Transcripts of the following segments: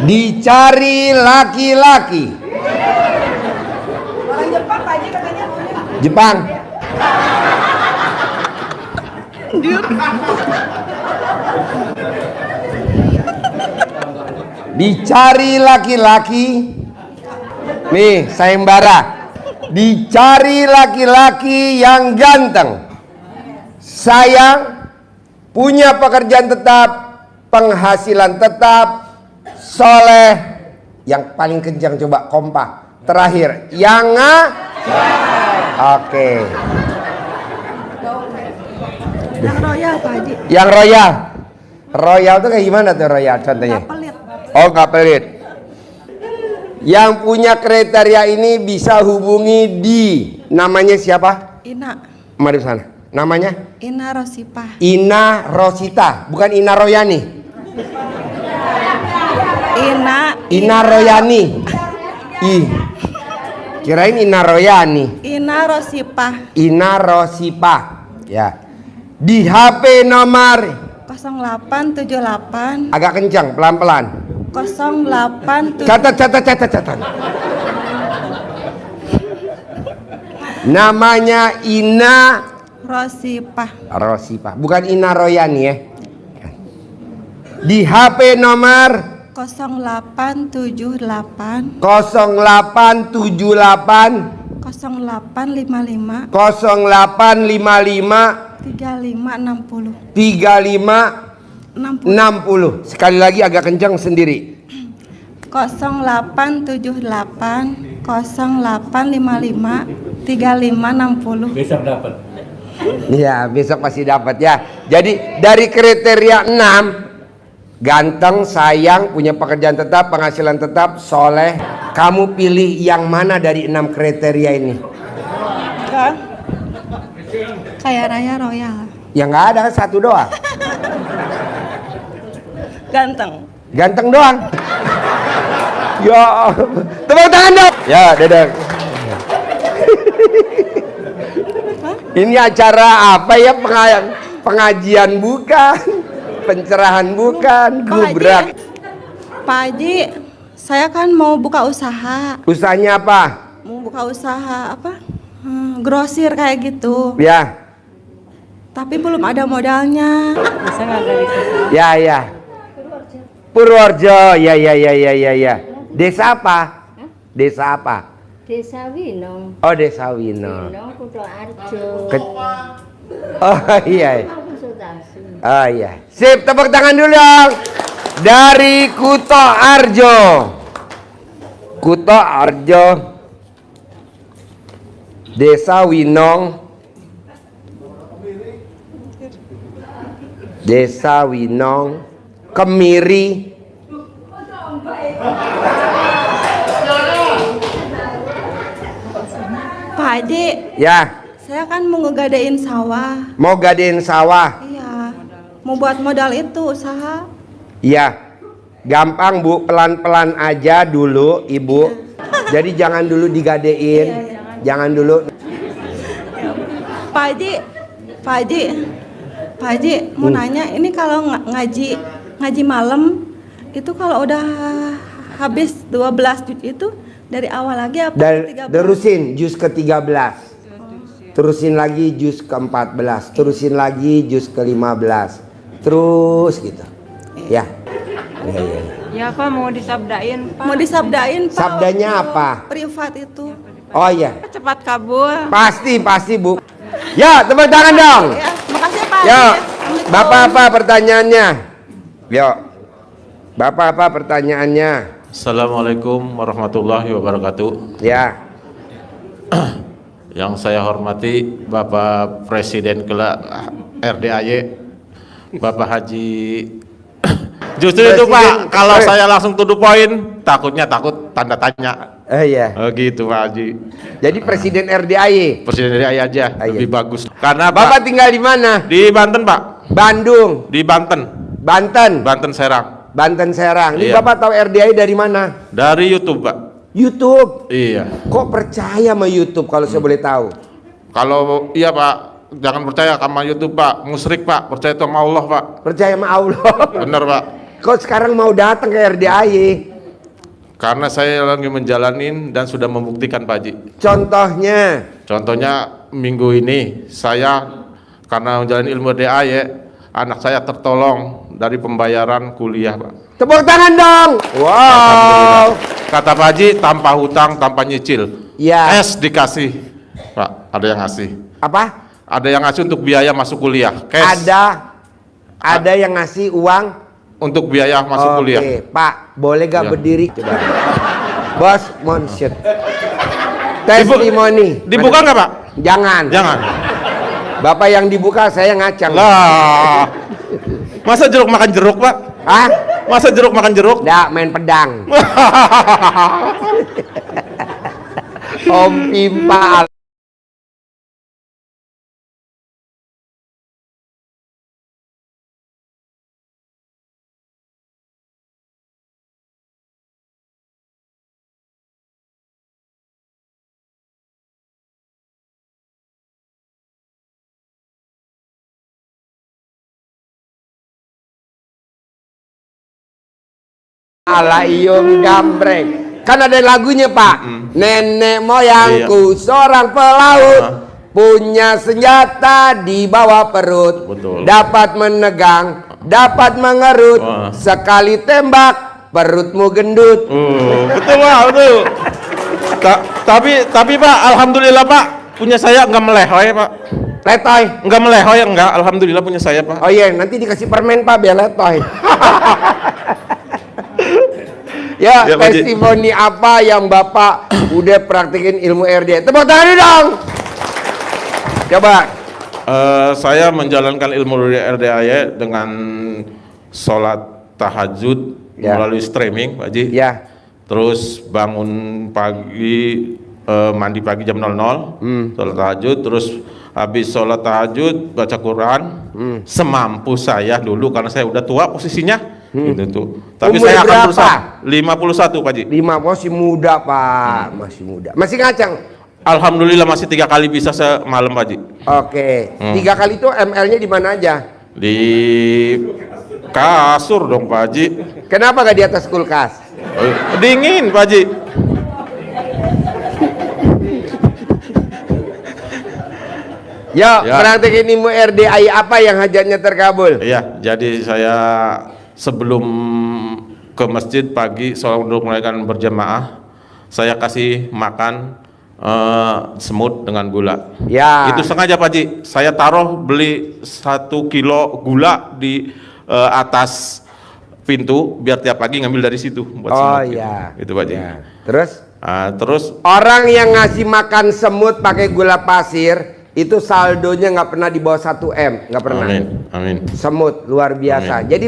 Dicari laki-laki. Orang Jepang Pak Haji katanya maunya. Jepang. Dicari laki-laki. Nih, sayembara. Dicari laki-laki yang ganteng, sayang, punya pekerjaan tetap, penghasilan tetap, soleh. Yang paling kencang coba kompak. Terakhir, yang oke. Yang royal Pak Haji. Yang royal. Royal tuh kayak gimana tuh royal contohnya? Nggak pelit. Oh, nggak pelit. Yang punya kriteria ini bisa hubungi di namanya siapa? Ina. Mari sana. Namanya? Ina Rosipah. Ina Rosita, bukan Ina Royani. Ina Royani. Kirain Ina Royani. Ina Rosipah. Ina Rosipah. Ya. Di HP nomor 0878 agak kencang, pelan-pelan. 08 Catat. Namanya Ina Rosipah, bukan Ina Royani ya. Di HP nomor 0878 0878 0855 0855 3560 3560. Sekali lagi agak kencang sendiri. 0878 0855 3560. Besok dapat. Ya, besok pasti dapat ya. Jadi dari kriteria 6, ganteng, sayang, punya pekerjaan tetap, penghasilan tetap, soleh. Kamu pilih yang mana dari 6 kriteria ini? Kaya raya royal. Yang nggak ada kan satu doang. Ganteng. Ganteng doang. Ya, tepuk tangan dong. Ya, dedek. Ini acara apa ya? Pengajian bukan, pencerahan bukan, gubrak. Pak Haji, saya kan mau buka usaha. Usahanya apa? Mau buka usaha apa? Grosir kayak gitu. Ya. Tapi belum ada modalnya. Bisa nggak dari situ? Ya. Purworejo. Ya. Desa apa? Desa apa? Desa Winong. Oh, Desa Winong. Winong Kuto Arjo. Oh iya. Konsultasi. Oh iya. Sip, tepuk tangan dulu dong. Dari Kuto Arjo. Kuto Arjo. Desa Winong. Desa Winong. Kemiri. Pak Haji, Ya. saya kan mau ngegadein sawah. Mau gadein sawah. Iya. Mau buat modal itu usaha. Iya. Gampang Bu, pelan-pelan aja dulu Ibu. Jadi jangan dulu digadein. Jangan dulu. Pak Haji, mau nanya, ini kalau ngaji malam itu kalau udah habis 12 juz itu dari awal lagi apa? Terusin juz ke-13. Terusin lagi juz ke-14. Terusin lagi juz ke-15. Terus gitu. Ya. Ya Pak, mau disabdain Pak. Mau disabdain Pak. Sabdanya apa? Privat itu. Oh iya. Cepat kabul. Pasti Bu. Ya, tepuk tangan dong. Ya, makasih Pak. Yo. Assalamualaikum. Bapak apa pertanyaannya? Yo. Bapak apa pertanyaannya? Assalamualaikum warahmatullahi wabarakatuh. Ya. Yang saya hormati Bapak Presiden kelak RDAY, Bapak Haji. Justru itu Pak, kalau saya langsung to the point, takut tanda tanya. Iya. Oh gitu Pak Haji. Jadi Presiden RDAY. Presiden RDAY aja lebih bagus. Karena Bapak Pak, tinggal di mana? di Banten Pak. Bandung. Di Banten. Banten Serang. Banten Serang. Ini Iya. Bapak tahu RDAY dari mana? Dari YouTube Pak. YouTube. Iya. Kok percaya sama YouTube kalau saya boleh tahu? Kalau iya Pak, jangan percaya sama YouTube Pak, musyrik Pak, percaya sama Allah Pak. Percaya sama Allah. Bener Pak. kok sekarang mau datang ke RDAY? Karena saya lagi menjalanin dan sudah membuktikan Pak Haji. Contohnya? Contohnya minggu ini saya karena menjalani ilmu RDAY, anak saya tertolong dari pembayaran kuliah Pak. Tepuk tangan dong. Wow. Kata Pak Haji, tanpa hutang, tanpa nyicil. Ya. Es dikasih Pak, ada yang ngasih. Apa? Ada yang ngasih untuk biaya masuk kuliah. Cash. Ada yang ngasih uang untuk biaya masuk kuliah. Oke, Pak, boleh gak Ya. berdiri? Coba. Bos, monshit. Testimoni. Dibuka nggak Pak? Jangan. Jangan. Bapak yang dibuka, saya ngacang. Lah. Masa jeruk makan jeruk Pak? Hah? Masa jeruk makan jeruk? Nggak, main pedang. Om Pimpa. Ala iyung gambreng. Kan ada lagunya Pak. Nenek moyangku seorang pelaut, punya senjata di bawah perut. Betul. Dapat menegang, dapat mengerut. Wah. Sekali tembak, perutmu gendut. Betul Pak, betul. Tapi Pak, alhamdulillah Pak, punya saya nggak melehoi Pak. Letoy. Nggak melehoi, enggak. Alhamdulillah punya saya Pak. Oh iya, nanti dikasih permen Pak biar letoy. Ya, Ya, Pak Haji. testimoni apa yang Bapak udah praktekin ilmu RD? Tepuk tangan dong. Coba. Saya menjalankan ilmu RDAY dengan sholat tahajud Ya. melalui streaming Pak Haji. Ya. Terus bangun pagi, mandi pagi jam 00, sholat tahajud, terus habis sholat tahajud baca Quran, semampu saya dulu karena saya udah tua posisinya, gitu tuh. Tapi Umur saya akan berapa? berusaha. 51 Pak Haji. 5 masih muda Pak, masih muda. Masih ngacang. Alhamdulillah masih 3 kali bisa semalam Pak Haji. Oke. 3 kali itu ML-nya di mana aja? Di kasur dong Pak Haji. Kenapa gak di atas kulkas? Dingin Pak Haji. Yo, Ya. praktekin ilmu RDAI apa yang hajatnya terkabul? Iya, jadi saya sebelum ke masjid pagi untuk melakukan berjamaah, saya kasih makan semut dengan gula. Ya. Itu sengaja Pak Haji, saya taruh beli 1 kilo gula di atas pintu biar tiap pagi ngambil dari situ buat Oh semut. iya. Itu Pak Haji. Ya. Terus Terus orang yang ngasih makan semut pakai gula pasir itu saldonya nggak pernah di bawah 1 M, nggak pernah. amin, amin. Semut luar biasa. Amin. Jadi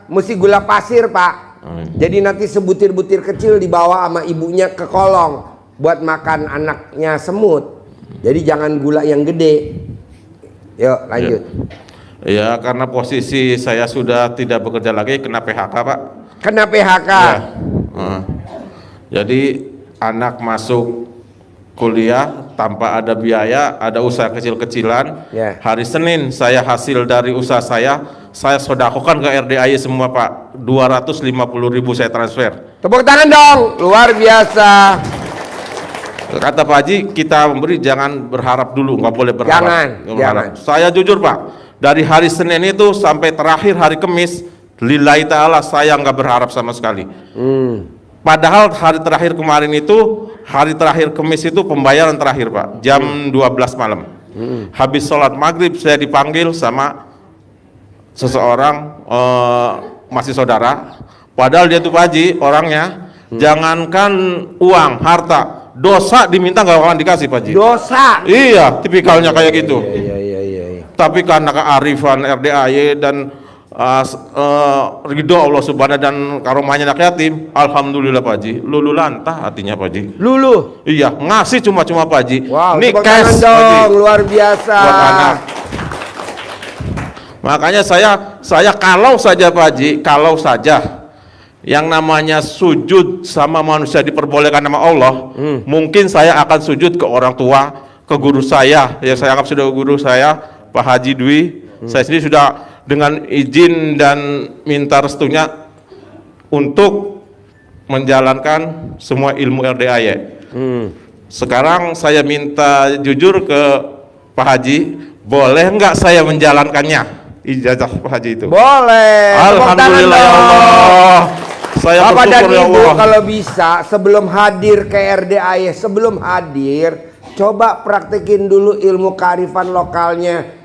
mesti gula pasir Pak. Amin. Jadi nanti sebutir-butir kecil dibawa sama ibunya ke kolong buat makan anaknya semut. Jadi jangan gula yang gede. Yuk lanjut. Ya, karena posisi saya sudah tidak bekerja lagi, kena PHK Pak. Kena PHK. Ya. Jadi anak masuk kuliah tanpa ada biaya, ada usaha kecil-kecilan. Ya. Hari Senin saya hasil dari usaha saya sodakokan ke RDAY semua Pak. 250.000 saya transfer. Tepuk tangan dong, luar biasa. Kata Pak Haji, kita memberi jangan berharap dulu, nggak boleh berharap. Jangan, Nggak berharap. jangan. Saya jujur Pak, dari hari Senin itu sampai terakhir hari Kamis, lillahi ta'ala saya nggak berharap sama sekali. Padahal hari terakhir kemarin itu, hari terakhir Kamis itu pembayaran terakhir Pak, jam 12 malam. Habis sholat maghrib saya dipanggil sama seseorang, masih saudara. Padahal dia tuh Pak Haji orangnya, jangankan uang, harta, dosa diminta nggak akan dikasih Pak Haji. Dosa. Iya, tipikalnya kayak gitu. Iya. Tapi karena kearifan RDAY dan ridho Allah Subhanahu dan karomahnya anak yatim, alhamdulillah Pak Haji, lulu lantah hatinya Pak Haji. Lulu. Iya, ngasih cuma-cuma Pak Haji. Wow, Nih tepuk cash tangan Pak Haji, dong, luar biasa. buat anak. Makanya saya kalau saja Pak Haji, kalau saja yang namanya sujud sama manusia diperbolehkan sama Allah, mungkin saya akan sujud ke orang tua, ke guru saya, yang saya anggap sudah guru saya, Pak Haji Dwi. Saya sendiri sudah dengan izin dan minta restunya untuk menjalankan semua ilmu RDAY. Sekarang saya minta jujur ke Pak Haji, boleh nggak saya menjalankannya ijazah Pak Haji itu? Boleh. Alhamdulillah ya Allah. Saya Bapak dan bersyukur ya Ibu Allah. kalau bisa sebelum hadir ke RDAY, sebelum hadir coba praktekin dulu ilmu kearifan lokalnya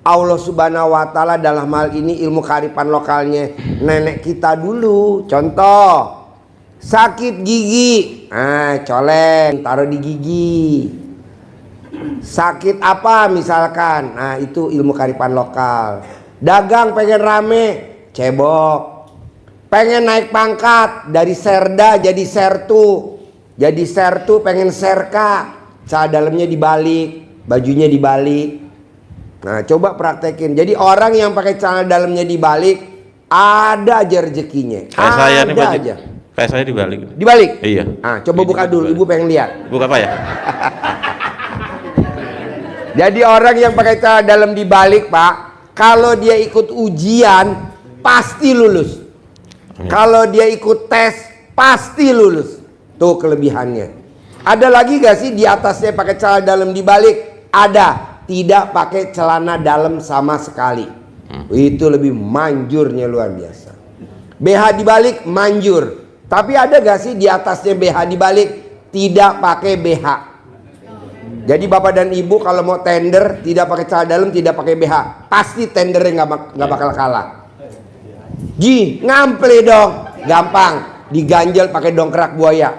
Allah Subhanahu wa Ta'ala, dalam hal ini ilmu kearifan lokalnya nenek kita dulu. Contoh, sakit gigi, coleng taruh di gigi. Sakit apa misalkan, nah itu ilmu kearifan lokal. Dagang pengen rame, cebok. Pengen naik pangkat dari serda jadi sertu, jadi sertu pengen serka, celana dalamnya dibalik, bajunya dibalik. Nah coba praktekin. Jadi orang yang pakai celana dalamnya dibalik ada aja rezekinya. Kayak saya nih Pak Haji. aja. Kayak saya dibalik. Dibalik? Iya. Nah, coba Ini buka dulu, dibalik. Ibu pengen lihat. Buka apa ya? Jadi orang yang pakai celana dalam dibalik, Pak, kalau dia ikut ujian pasti lulus. Kalau dia ikut tes pasti lulus. Tuh kelebihannya. Ada lagi gak sih di atasnya pakai celana dalam dibalik? Ada. Tidak pakai celana dalam sama sekali. Itu lebih manjurnya luar biasa. BH dibalik manjur. Tapi ada gak sih di atasnya BH dibalik tidak pakai BH? Jadi bapak dan ibu kalau mau tender tidak pakai celana dalam, tidak pakai BH, pasti tendernya nggak bakal kalah. Ji, ngample dong, gampang, diganjel pakai dongkrak buaya.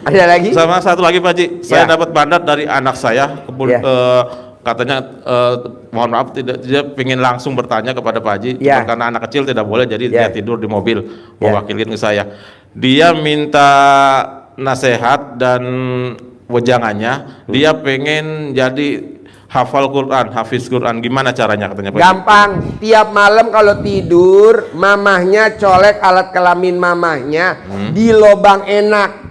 Ada lagi? Sama satu lagi Pak Haji, saya Ya. dapat mandat dari anak saya, Ya. katanya mohon maaf tidak, dia ingin langsung bertanya kepada Pak Haji, Ya. cuma karena anak kecil tidak boleh, jadi Ya. dia tidur di mobil Ya. mewakilkan ke saya. Dia minta nasihat dan wejangannya, dia pengen jadi hafal Quran, hafiz Quran, gimana caranya katanya Pak Haji? Gampang, tiap malam kalau tidur mamahnya colek alat kelamin mamahnya di lobang enak.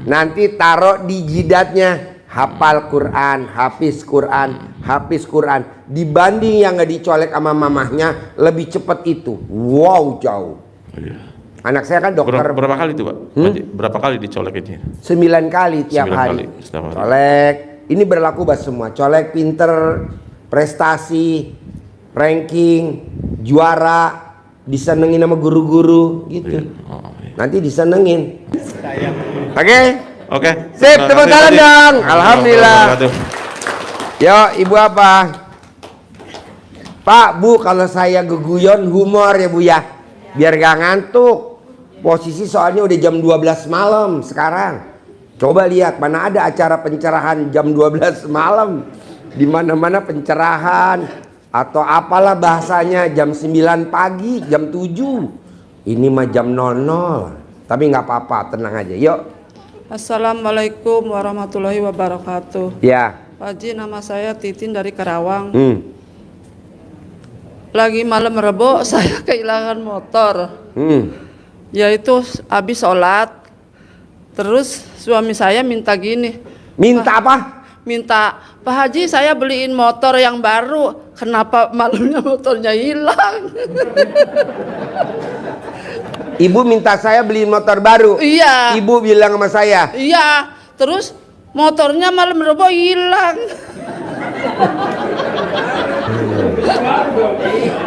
Nanti taruh di jidatnya, hafal Quran, hafiz Quran, hafiz Quran. Dibanding yang nggak dicolek sama mamahnya, lebih cepat itu. Wow, jauh. Anak saya kan dokter. Berapa kali itu Pak? Pak Haji? Berapa kali dicolek ini? 9 kali tiap 9 hari. kali setiap hari. Colek. Ini berlaku buat semua. Colek, pinter, prestasi, ranking, juara, disenengin sama guru-guru gitu. Oh, iya. Nanti disenengin. Oke? Oke. Sip, Terima tepuk kasih, tangan Pak Haji. dong. Alhamdulillah. Wabarakatuh. Yo, ibu apa? Pak, Bu, kalau saya geguyon humor ya Bu ya. Biar gak ngantuk. Posisi soalnya udah jam 12 malam sekarang. Coba lihat mana ada acara pencerahan jam 12 malam. Di mana-mana pencerahan atau apalah bahasanya jam 9 pagi, jam 7. Ini mah jam 00. Tapi nggak apa-apa, tenang aja. Yuk. Assalamualaikum warahmatullahi wabarakatuh. Ya. Pak Haji, nama saya Titin dari Karawang. Lagi malam Rebo saya kehilangan motor. Yaitu habis sholat. Terus suami saya minta gini. Minta apa? Minta, Pak Haji saya beliin motor yang baru. Kenapa malamnya motornya hilang? Ibu minta saya beliin motor baru. Iya. Ibu bilang sama saya. Iya. Terus motornya malam Rebo hilang.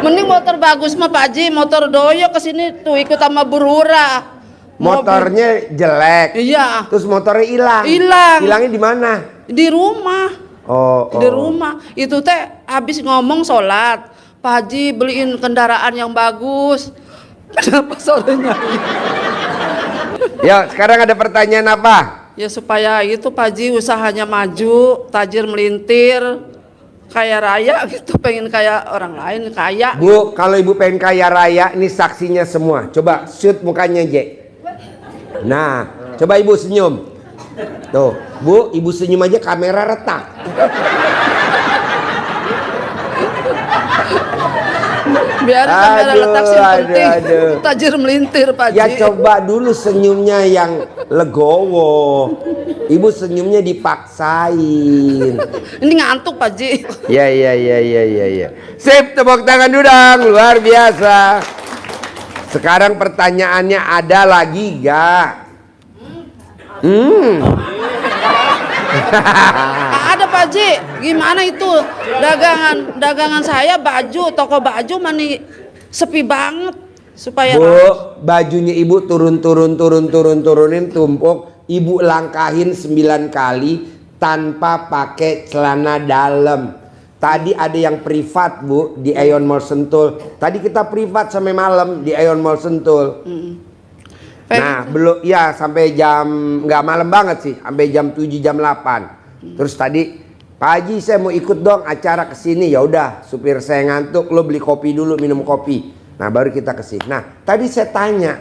Mending motor bagus mah Pak Haji, motor doyo kesini tuh ikut sama Burura. Motornya jelek. Iya. Terus motornya hilang. Hilang. Hilangnya di mana? Di rumah. Oh, Di rumah. Itu teh habis ngomong sholat. Pak Haji beliin kendaraan yang bagus. Kenapa sorenya? Ya, sekarang ada pertanyaan apa? Ya supaya itu Pak Haji usahanya maju, tajir melintir, kaya raya gitu, pengen kayak orang lain kaya. Bu, kalau ibu pengen kaya raya, ini saksinya semua. Coba shoot mukanya, Je. Nah, coba ibu senyum. Tuh, Bu, ibu senyum aja kamera retak. Biar kamera Aduh, letak sih penting. aduh. Tajir melintir Pak Ya Haji. coba dulu senyumnya yang legowo. Ibu senyumnya dipaksain. Ini ngantuk Pak Haji. Ya. Sip, tepuk tangan dulu dong, luar biasa. Sekarang pertanyaannya ada lagi gak? Ada Pak Haji. Gimana itu? Dagangan saya baju, toko baju mani sepi banget supaya Bu, bajunya ibu turunin tumpuk. Ibu langkahin 9 kali tanpa pakai celana dalam. Tadi ada yang privat Bu di Aeon Mall Sentul. Tadi kita privat sampai malam di Aeon Mall Sentul. Nah belum ya sampai jam nggak malam banget sih, sampai jam 7 jam 8. Terus tadi Pak Haji saya mau ikut dong acara kesini. Ya udah, supir saya ngantuk, lo beli kopi dulu, minum kopi. Nah baru kita kesini. Nah tadi saya tanya,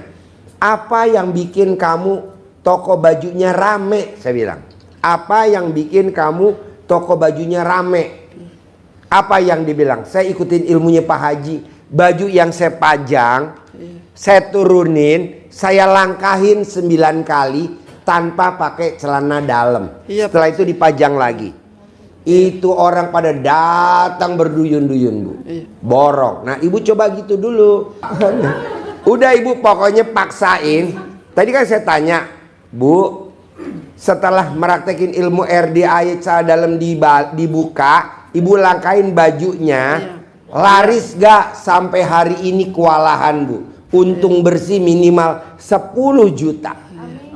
apa yang bikin kamu toko bajunya rame? Saya bilang, apa yang bikin kamu toko bajunya rame? Apa yang dibilang? Saya ikutin ilmunya Pak Haji. Baju yang saya pajang, saya turunin, saya langkahin 9 kali tanpa pakai celana dalam. Iya, Setelah itu dipajang lagi. Itu orang pada datang berduyun-duyun Bu. Borong. Nah ibu coba gitu dulu. Udah ibu pokoknya paksain. Tadi kan saya tanya, Bu, setelah meraktekin ilmu RDAY cara dalam dibuka, ibu langkain bajunya, laris gak sampai hari ini kewalahan Bu. Untung bersih minimal 10 juta.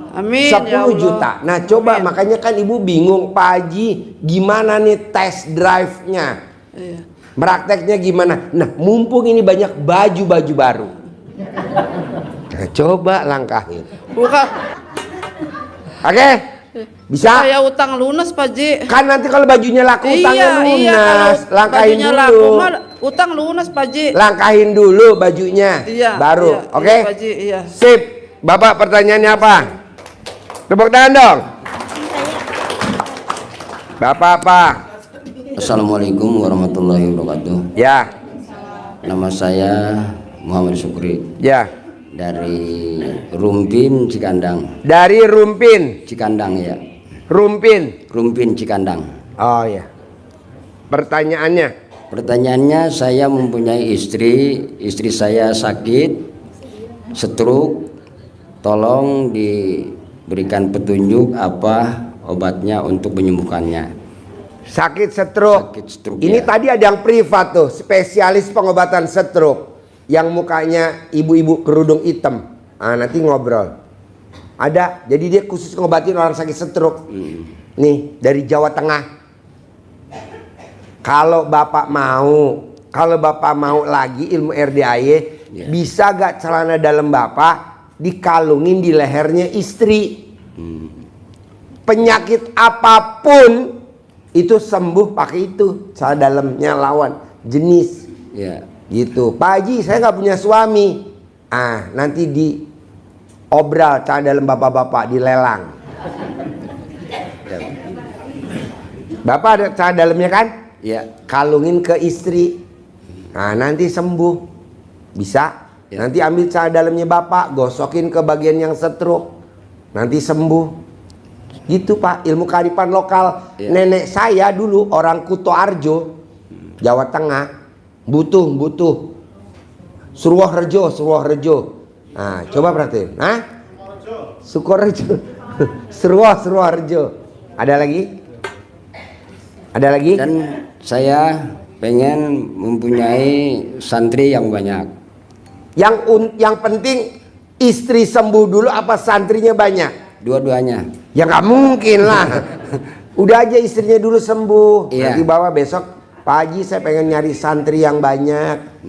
Amin 10 ya Allah. juta. Nah coba makanya kan ibu bingung Pak Haji gimana nih test drive-nya. Iya. Merakteknya gimana? Nah mumpung ini banyak baju-baju baru. Nah, coba langkahin. Bukan. Oke? Bisa? Saya utang lunas Pak Haji. Kan nanti kalau bajunya laku utangnya lunas. Kalau Langkahin bajunya dulu. laku mah utang lunas Pak Haji. Langkahin dulu bajunya. Iya. Baru. Iya, Oke? iya, Pak Haji, iya. Sip. Bapak pertanyaannya apa? Tepuk tangan dong. Bapak apa? Assalamualaikum warahmatullahi wabarakatuh. Ya. Nama saya Muhammad Syukri Ya. dari Rumpin Cikandang. Dari Rumpin. Cikandang ya. Rumpin. Rumpin Cikandang. Oh ya. Pertanyaannya. Pertanyaannya, saya mempunyai istri saya sakit, stroke. Tolong diberikan petunjuk apa obatnya untuk menyembuhkannya. Sakit stroke. Sakit stroke, Ini ya. tadi ada yang privat tuh, spesialis pengobatan stroke. Yang mukanya ibu-ibu kerudung hitam. Ah, nanti ngobrol. Ada, jadi dia khusus ngobatin orang sakit stroke. Nih, dari Jawa Tengah. Kalau Bapak mau lagi ilmu RDAY, bisa gak celana dalam Bapak dikalungin di lehernya istri? Penyakit apapun itu sembuh pakai itu, celana dalamnya lawan jenis. Ya. Gitu. Pak Haji, saya nggak punya suami. Ah, nanti di obral celana dalam bapak-bapak dilelang. Bapak ada celana dalamnya kan? Ya. Kalungin ke istri. Nah, nanti sembuh. Bisa. Ya. Nanti ambil celana dalamnya bapak, gosokin ke bagian yang stroke. Nanti sembuh. Gitu Pak, ilmu kearifan lokal. Ya. Nenek saya dulu orang Kutoarjo, Jawa Tengah. Butuh. Suruhrejo. Nah, coba perhatiin. Hah? Sukorejo. Suruhrejo. Ada lagi? Dan saya pengen mempunyai santri yang banyak. Yang penting istri sembuh dulu apa santrinya banyak? Dua-duanya. Ya nggak mungkin lah. Udah aja istrinya dulu sembuh. Iya. Nanti bawa besok, Pak Haji saya pengen nyari santri yang banyak.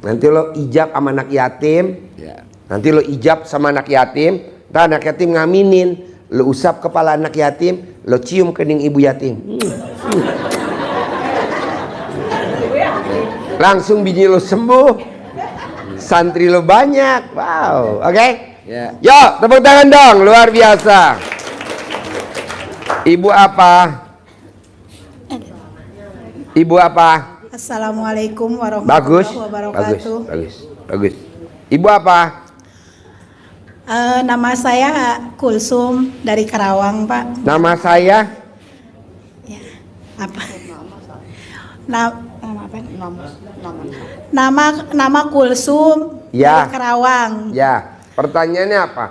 Nanti lo ijab sama anak yatim. Ya. Nanti lo ijab sama anak yatim. Ntar anak yatim ngaminin. Lo usap kepala anak yatim. Lo cium kening ibu yatim. Langsung bini lo sembuh. Santri lo banyak. Wow. Oke? Ya. Yuk, tepuk tangan dong. Luar biasa. Ibu apa? Ibu apa? Assalamualaikum Bagus, warahmatullahi bagus, wabarakatuh. bagus, bagus. Ibu apa? Nama saya Kulsum dari Karawang, Pak. Nama saya Ya, apa? Nama apa? Nama Kulsum Ya. dari Karawang. Ya. Pertanyaannya apa?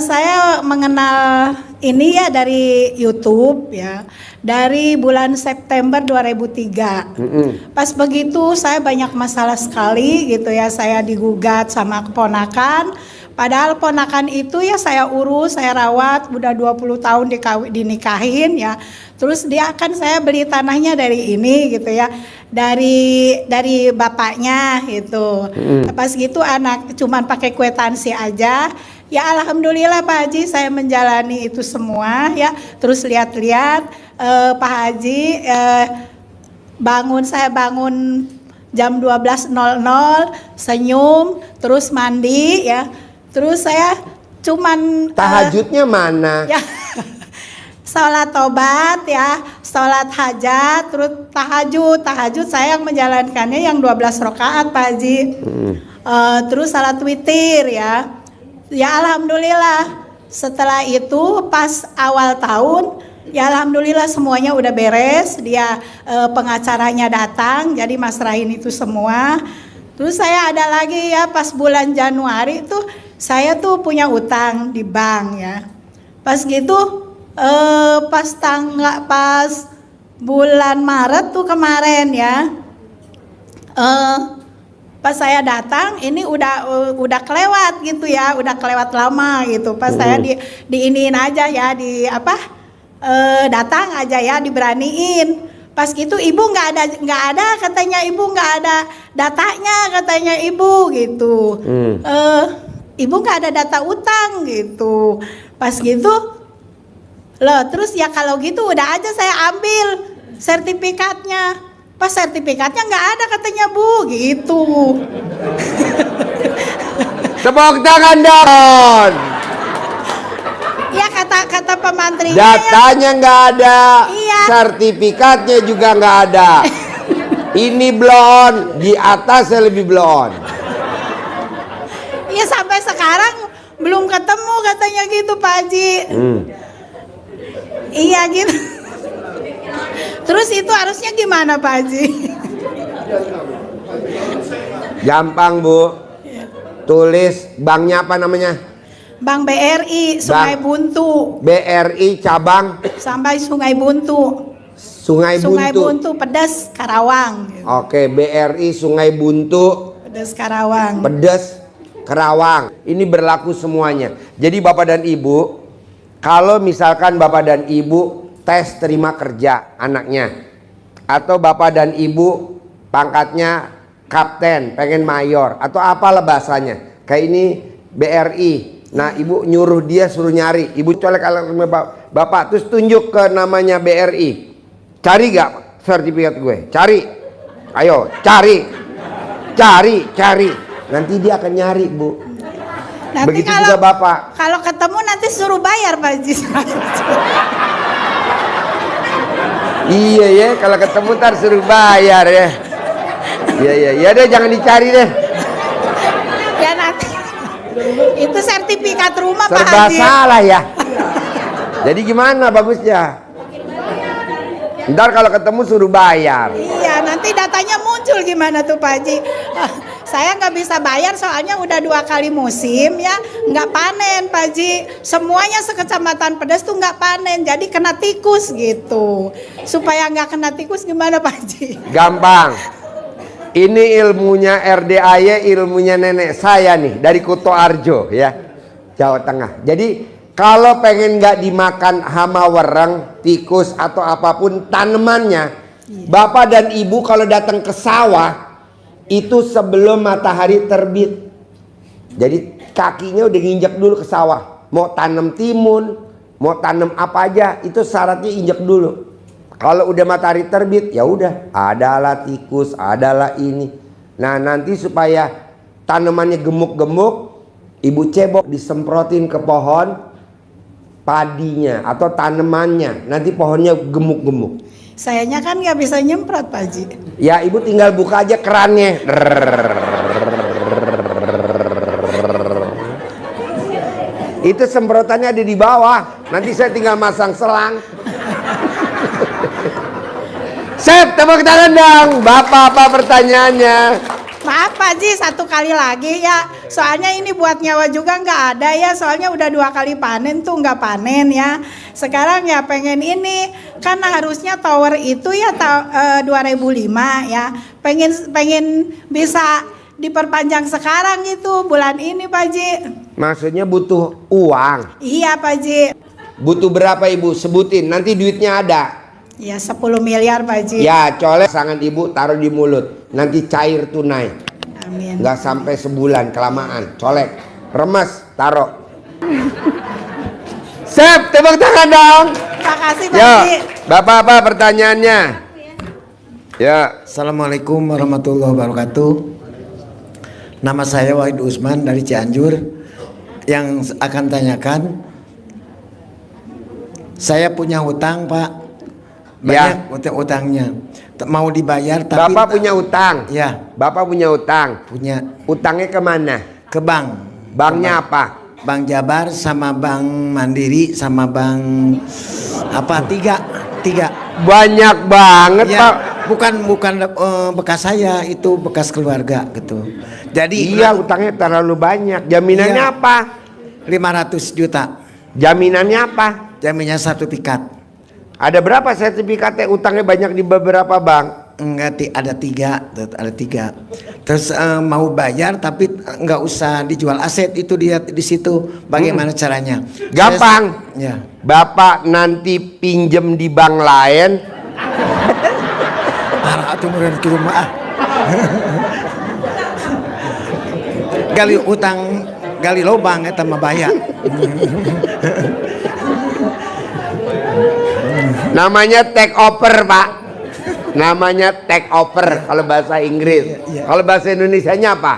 Saya mengenal ini ya dari YouTube ya. Dari bulan September 2003. Pas begitu saya banyak masalah sekali gitu ya. Saya digugat sama keponakan. Padahal ponakan itu ya saya urus, saya rawat, udah 20 tahun dinikahin ya. Terus dia akan saya beli tanahnya dari ini gitu ya. Dari bapaknya gitu. Pas gitu anak cuman pakai kwitansi aja. Ya alhamdulillah Pak Haji saya menjalani itu semua ya. Terus lihat-lihat Pak Haji saya bangun jam 12.00 senyum terus mandi ya. Terus saya cuman Tahajudnya mana? ya sholat tobat ya, sholat hajat, terus tahajud saya yang menjalankannya yang 12 rakaat Pak Haji. Terus salat witir ya. Ya alhamdulillah setelah itu pas awal tahun ya alhamdulillah semuanya udah beres. Dia pengacaranya datang jadi masrahin itu semua. Terus saya ada lagi ya pas bulan Januari tuh saya tuh punya utang di bank ya. Pas gitu pas bulan Maret tuh kemarin ya. Pas saya datang ini udah kelewat gitu ya, udah kelewat lama gitu. Pas saya diiniin aja ya, datang aja ya, diberaniin. Pas gitu ibu nggak ada katanya, ibu nggak ada datanya katanya ibu gitu. Ibu nggak ada data utang gitu. Pas gitu loh, terus ya kalau gitu udah aja saya ambil sertifikatnya. Pas sertifikatnya nggak ada katanya Bu gitu. Tepuk tangan dong. Ya kata pemantrinya Datanya nggak ada, Iya. sertifikatnya juga nggak ada. Ini blon, di atasnya lebih blon. ya sampai sekarang belum ketemu katanya gitu Pak Haji. Iya gitu. Terus itu harusnya gimana Pak Haji? Gampang Bu. Tulis banknya apa namanya? Bank BRI Sungai Buntu BRI cabang sampai Sungai Buntu. Sungai Sungai Buntu. Buntu Pedas Karawang. Oke, BRI Sungai Buntu Pedas Karawang. Pedes Karawang. Ini berlaku semuanya. Jadi Bapak dan Ibu, kalau misalkan Bapak dan Ibu tes terima kerja anaknya, atau Bapak dan Ibu pangkatnya kapten, pengen mayor, atau apalah bahasanya, kayak ini BRI. Nah Ibu nyuruh dia suruh nyari, Ibu colek alat Bapak terus tunjuk ke namanya BRI. Cari gak sertifikat gue? Cari. Ayo cari. Nanti dia akan nyari Bu. Nanti Begitu kalau, juga Bapak. Kalau ketemu nanti suruh bayar Pak Haji. Iya ya, kalau ketemu ntar suruh bayar ya. Iya deh, jangan dicari deh. Ya nanti itu sertifikat rumah Pak Serba Haji. salah ya. Jadi gimana bagusnya? Ntar kalau ketemu suruh bayar. Iya nanti datanya muncul gimana tuh Pak Haji. Saya nggak bisa bayar soalnya udah 2 kali musim ya, nggak panen Pak Haji. Semuanya sekecamatan Pedas tuh nggak panen, jadi kena tikus gitu. Supaya nggak kena tikus gimana Pak Haji? Gampang. Ini ilmunya RDAY, ilmunya nenek saya nih dari Kuto Arjo ya, Jawa Tengah. Jadi kalau pengen nggak dimakan hama wereng, tikus atau apapun tanamannya, Bapak dan Ibu kalau datang ke sawah itu sebelum matahari terbit. Jadi kakinya udah nginjek dulu ke sawah. Mau tanam timun, mau tanam apa aja, itu syaratnya injek dulu. Kalau udah matahari terbit, ya udah, adalah tikus, adalah ini. Nah, nanti supaya tanamannya gemuk-gemuk, Ibu cebok disemprotin ke pohon padinya atau tanamannya. Nanti pohonnya gemuk-gemuk. Sayanya kan nggak bisa nyemprot Pak Haji. Ya ibu tinggal buka aja kerannya. Itu semprotannya ada di bawah. Nanti saya tinggal masang selang. Sep, tepuk tangan dong. Bapak apa pertanyaannya? Maaf Pak Haji, satu kali lagi ya. Soalnya ini buat nyawa juga nggak ada ya. Soalnya udah 2 kali panen tuh nggak panen ya. Sekarang ya pengen ini. Kan harusnya tower itu ya 2005 ya. Pengen bisa diperpanjang sekarang itu bulan ini Pak Haji. Maksudnya butuh uang. Iya Pak Haji. Butuh berapa ibu? Sebutin. Nanti duitnya ada. Ya 10 miliar Pak Haji. Ya colek tangan ibu taruh di mulut. Nanti cair tunai. Amin. Nggak sampai sebulan kelamaan. Colek. Remes. Taruh. Sep, tepuk tangan dong. Terima kasih Pak Ya, Haji. Bapak apa pertanyaannya? Ya. Assalamualaikum warahmatullahi wabarakatuh. Nama saya Wahid Usman dari Cianjur. Yang akan tanyakan, saya punya hutang Pak, banyak utangnya, mau dibayar tapi Bapak punya utang. Ya. Bapak punya utang. Punya. Utangnya kemana? Ke bank. Banknya apa? Bank Jabar sama Bank Mandiri sama Bank apa tiga. Banyak banget Ya, Pak. bukan bekas saya, itu bekas keluarga gitu. Jadi Iya utangnya terlalu banyak. Jaminannya Iya. apa? 500 juta. Jaminannya apa? Jaminnya sertifikat. Ada berapa sertifikatnya? Utangnya banyak di beberapa bank. Enggak, ada tiga. Terus mau bayar tapi enggak usah dijual aset, itu dia di situ. Bagaimana caranya? Gampang. Ya. Bapak nanti pinjem di bank lain. Parah tuh meureun ke rumah. Gali utang, gali lobang eta mah bahaya. Namanya take over Pak. Namanya take over kalau bahasa Inggris. Kalau bahasa Indonesianya apa?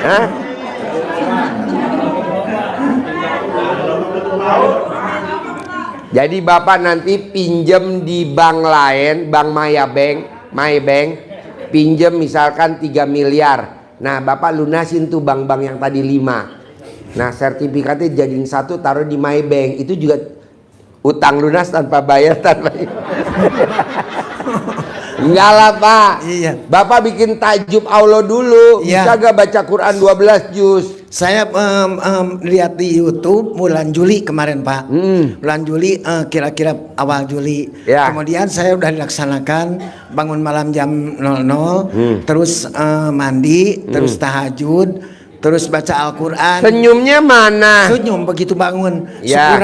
Hah? Jadi Bapak nanti pinjem di bank lain, Bank Maybank, pinjem misalkan 3 miliar. Nah Bapak lunasin tuh bank-bank yang tadi 5. Nah sertifikatnya jadiin 1 taruh di Maybank. Itu juga utang lunas tanpa bayar tanpa. Enggak lah Pak. Iya. Bapak bikin tajub Allah dulu. Iya. Bisa gak baca Quran 12 juz? Saya lihat di YouTube bulan Juli kemarin Pak. Bulan Juli kira-kira awal Juli. Ya. Kemudian saya udah dilaksanakan bangun malam jam 00, terus mandi, terus tahajud, terus baca Al-Quran. Senyumnya mana? Senyum begitu bangun. Ya.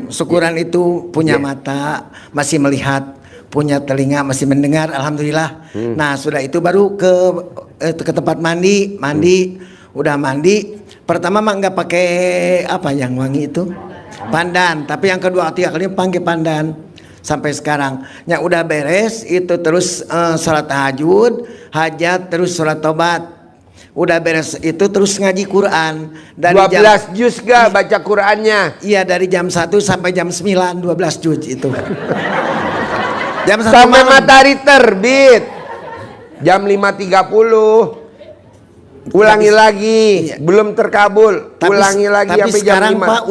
Syukuran itu punya mata masih melihat, punya telinga masih mendengar, alhamdulillah. Nah sudah itu baru ke tempat mandi. Udah mandi, pertama mah nggak pakai apa yang wangi itu, pandan. Tapi yang kedua 3 kali pakai pandan sampai sekarang. Ya udah beres itu, terus sholat tahajud, hajat, terus sholat tobat. Udah beres itu terus ngaji Quran dari 12 juz gak baca Qurannya? Iya, dari jam 1 sampai jam 9 12 juz itu. Jam 1 Sampai malam. matahari terbit. Jam 5.30. Ulangi lagi, belum terkabul. Ulangi lagi tapi sampai jam sekarang 5. Pak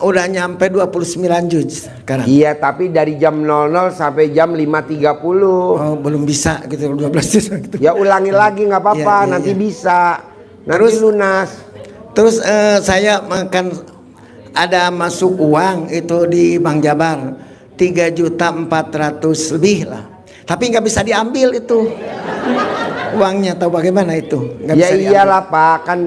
udah nyampe 29 juz sekarang. Iya, tapi dari jam 00 sampai jam 5.30. Oh, belum bisa gitu 12 juz gitu. Ya ulangi lagi nggak apa-apa, Iya, nanti iya. bisa. Nanti Terus lunas. Terus saya makan, ada masuk uang itu di Bank Jabar 3.400.000 lebih lah. Tapi nggak bisa diambil itu uangnya, tahu bagaimana itu? Nggak Ya bisa diambil. iyalah Pak, kan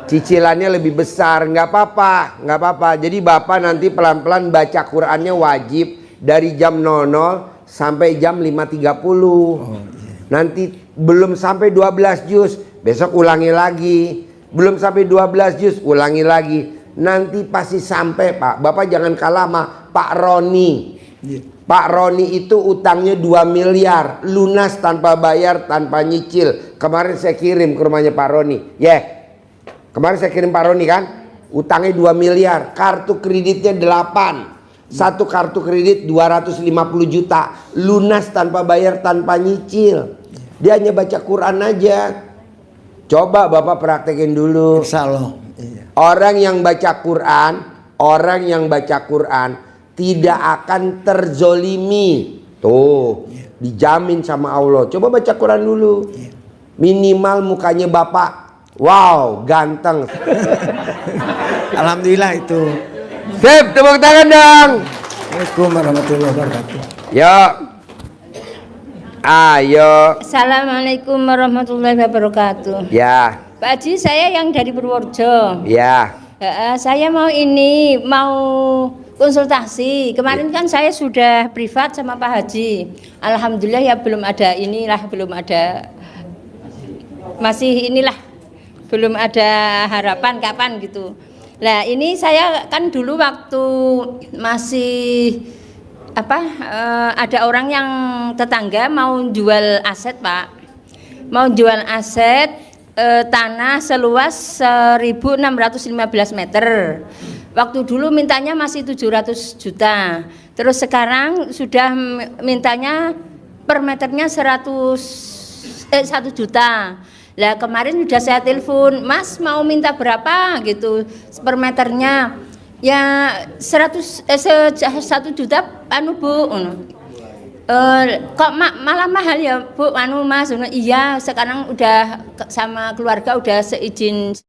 cicilannya lebih besar. Nggak apa-apa. Jadi Bapak nanti pelan-pelan baca Qurannya wajib dari jam 00 sampai jam 5.30. Nanti belum sampai 12 juz, besok ulangi lagi. Belum sampai 12 juz, ulangi lagi. Nanti pasti sampai Pak. Bapak jangan kalah sama Pak Roni. Pak Roni itu utangnya 2 miliar, lunas tanpa bayar, tanpa nyicil. Kemarin saya kirim ke rumahnya Pak Roni. Kemarin saya kirim Pak Roni kan, utangnya 2 miliar, kartu kreditnya 8. Satu kartu kredit 250 juta, lunas tanpa bayar, tanpa nyicil. Dia hanya baca Quran aja. Coba Bapak praktekin dulu. Insya Allah. Iya. Orang yang baca Quran tidak akan terzolimi. Tuh, dijamin sama Allah. Coba baca Quran dulu. Minimal mukanya Bapak, wow, ganteng. Alhamdulillah itu. Sip, tepuk tangan dong. Assalamualaikum warahmatullahi wabarakatuh. Yuk. Ayo. Assalamualaikum warahmatullahi wabarakatuh. Ya, Pak Haji, saya yang dari Purworejo. ya. Saya mau konsultasi. Kemarin kan saya sudah privat sama Pak Haji. Alhamdulillah ya belum ada belum ada harapan kapan gitu. Nah ini saya kan dulu waktu masih ada orang yang tetangga mau jual aset Pak, mau jual aset tanah seluas 1.615 meter. Waktu dulu mintanya masih 700 juta. Terus sekarang sudah mintanya per meternya 1 juta. Lah kemarin sudah saya telepon, Mas mau minta berapa gitu per meternya? Ya 1 juta Bu. Kok malah mahal ya Bu Mas? Iya, sekarang udah sama keluarga udah seizin